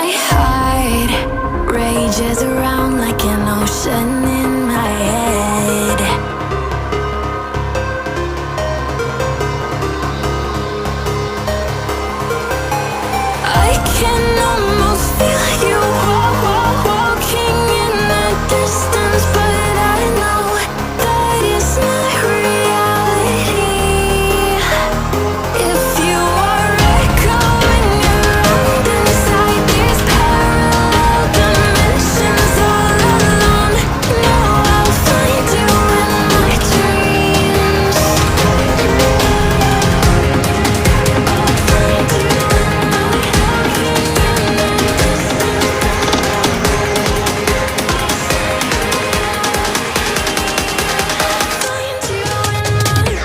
My heart rages around like an ocean in my head. I can almost feel you walking in the distance, but I know that it's not reality. If you are echoing around inside these parallel dimensions all alone, know I'll find you in my dreams. I'll find you in my walking in the distance. Find you in my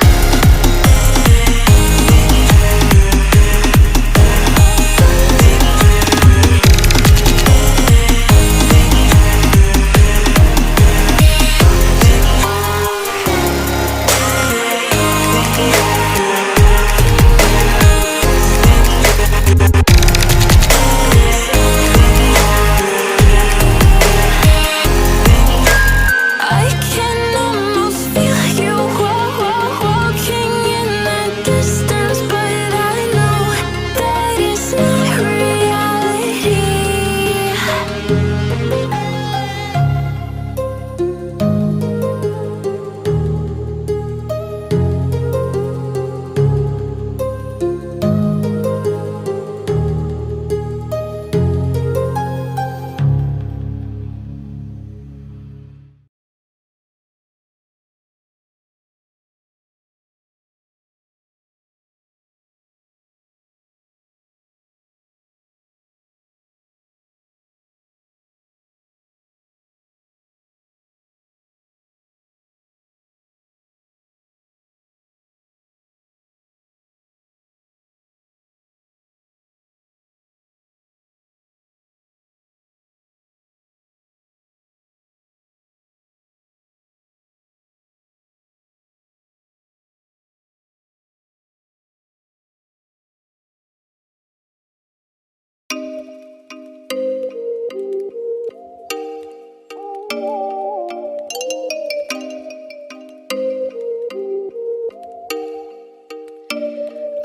I can almost feel you walking in the distance, but I know that it's not reality.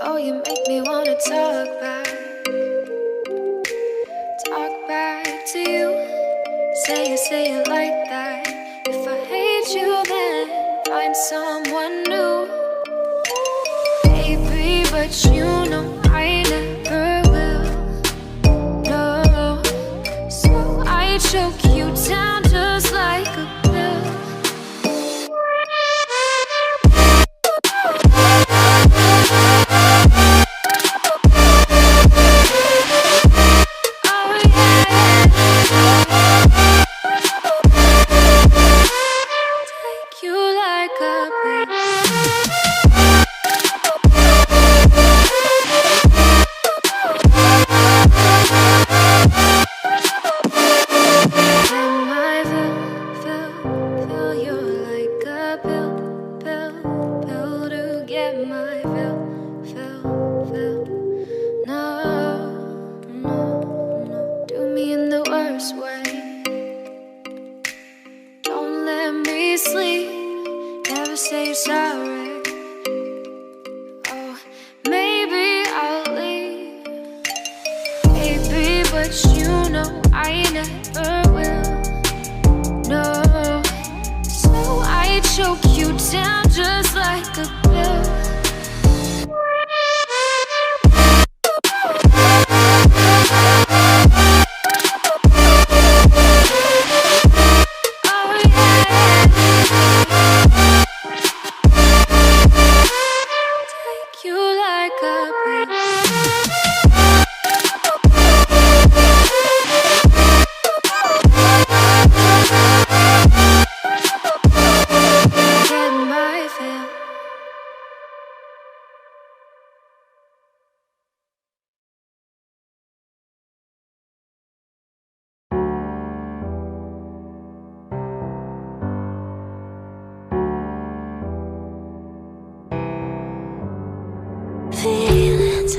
Oh, you make me wanna talk back to you. Say it like that. If I hate you, then find someone new. Baby, but you know I never will. No, so I choke you down just like a pill. Sleep, never say you're sorry. Oh, maybe I'll leave, baby, but you know I never will. No, so I choke you down just like a pill. Feelings